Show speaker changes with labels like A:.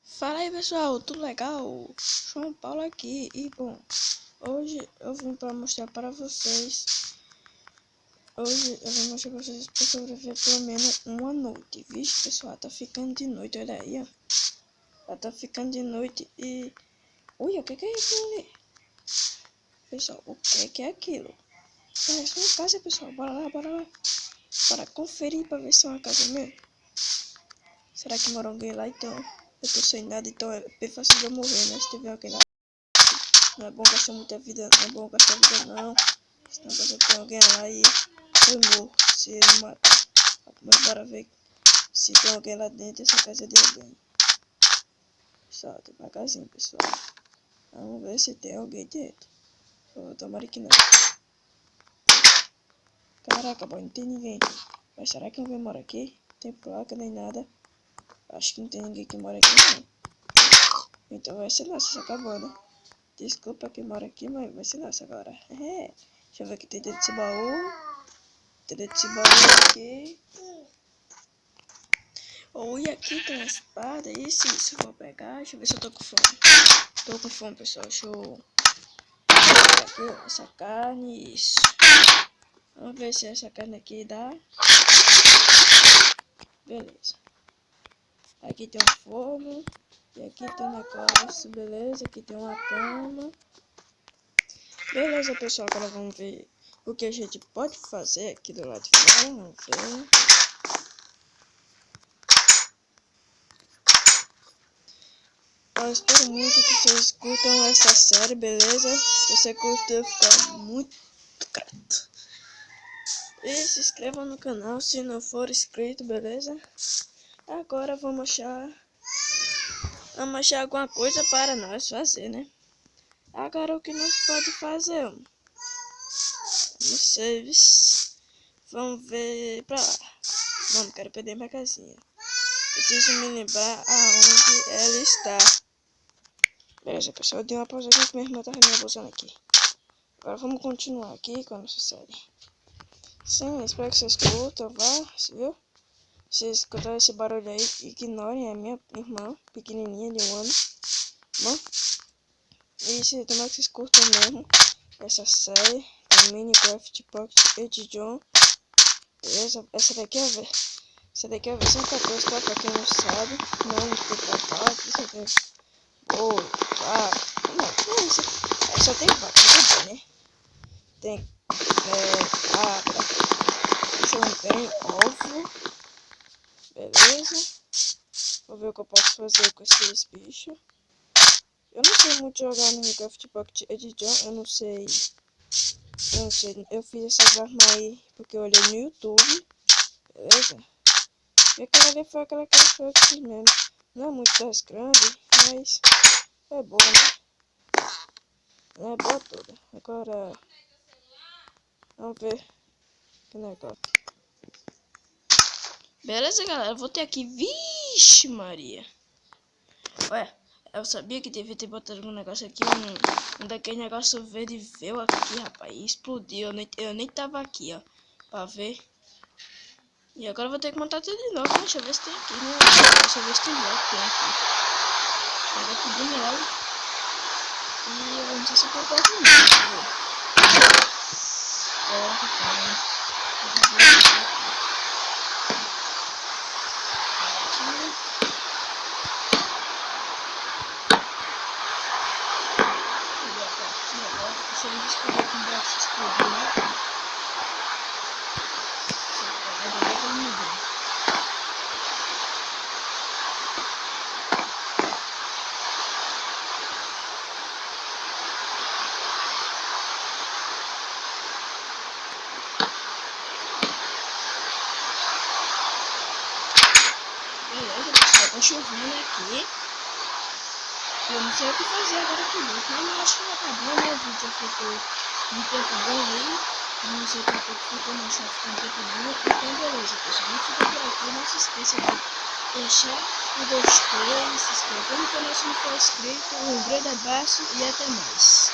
A: Fala aí pessoal, tudo legal? João Paulo aqui e bom, hoje eu vim para mostrar para vocês. Hoje eu vou mostrar para vocês para sobreviver pelo menos uma noite. Vixe pessoal, tá ficando de noite, olha aí, ó. Já tá ficando de noite e... Ui, o que é aquilo ali? Pessoal, o que é aquilo? Parece uma casa, pessoal, bora lá. Para conferir para ver se é uma casa mesmo. Será que mora alguém lá então? Eu tô sem nada, então é bem fácil de eu morrer, né? Se tiver alguém lá. Não é bom gastar muita vida, não é bom gastar vida não. Senão você tem alguém lá e eu morro se ele matar. Mas bora ver se tem alguém lá dentro, essa casa é de alguém. Pessoal, tem uma casinha, pessoal. Vamos ver se tem alguém dentro. Tomara que não. Caraca, boy, não tem ninguém. Mas será que alguém mora aqui? Não tem placa nem nada. Acho que não tem ninguém que mora aqui não. Então vai ser nossa, acabou, né? Desculpa quem mora aqui, mas vai ser nossa agora. Deixa eu ver o que tem dentro desse baú. Tem dentro desse baú aqui. E aqui tem uma espada. Isso eu vou pegar. Deixa eu ver se eu tô com fome. Tô com fome, pessoal. Deixa eu pegar aqui essa carne. Isso. Vamos ver se essa carne aqui dá. Beleza. Aqui tem um fogo. E aqui tem um negócio. Beleza. Aqui tem uma cama. Beleza, pessoal. Agora vamos ver o que a gente pode fazer aqui do lado de fora. Vamos ver. Eu espero muito que vocês curtam essa série, beleza? Se você curtiu, fica muito grato. E se inscreva no canal se não for inscrito, beleza? Agora vamos achar alguma coisa para nós fazer, né? Agora o que nós pode fazer? Vamos saves. Vamos ver pra lá. Não quero perder minha casinha. Preciso me lembrar aonde ela está. Beleza, pessoal, eu dei uma pausa aqui que minha irmã tava me abusando aqui. Agora vamos continuar aqui com a nossa série. Sim, espero que vocês curtam, viu? Se vocês escutarem esse barulho aí, ignorem, é minha irmã, pequenininha de 1 ano. Bom, e se tomar que vocês curtam mesmo essa série, do Minecraft Pocket Edition. Beleza? Essa daqui é a versão 14, tá? Pra quem não sabe, não tem pra falar, isso tem não, só tem vaca, tudo bem, né? Tem cabra, isso não tem ovo, beleza? Vou ver o que eu posso fazer com esses bichos. Eu não sei muito jogar no Minecraft Pocket Edition, eu não sei, eu fiz essas armas aí porque eu olhei no YouTube, beleza? E aquela ali foi aquela que eu fiz mesmo, não é muito das grandes, mas é boa, né? Não é boa toda. Agora, vamos ver que negócio. Beleza, galera, eu vou ter aqui, vixe Maria. Ué, eu sabia que devia ter botado um negócio aqui, um daquele negócio verde veio aqui, rapaz, e explodiu, eu nem tava aqui, ó, pra ver. E agora eu vou ter que montar tudo de novo, né? Deixa eu ver se tem aqui, né? Deixa eu ver se tem bloco, tem aqui. Pega aqui de novo. E eu não sei se eu vou colocar muito, deixa eu ver. Agora que tá, né? Se ele descobrir que o braço explodiu, né? Beleza, pessoal, tá chovendo aqui. Eu não sei o que fazer agora aqui, mas eu acho que vai acabar, né? O vídeo já ficou um tempo bom aí. Eu não sei quanto tempo ficou, mas já ficou um tempo bom. Então, beleza, pessoal. Não fica por aqui. Não se esqueça de deixar o gostei, se inscrever no canal se não for inscrito. Um grande abraço e até mais.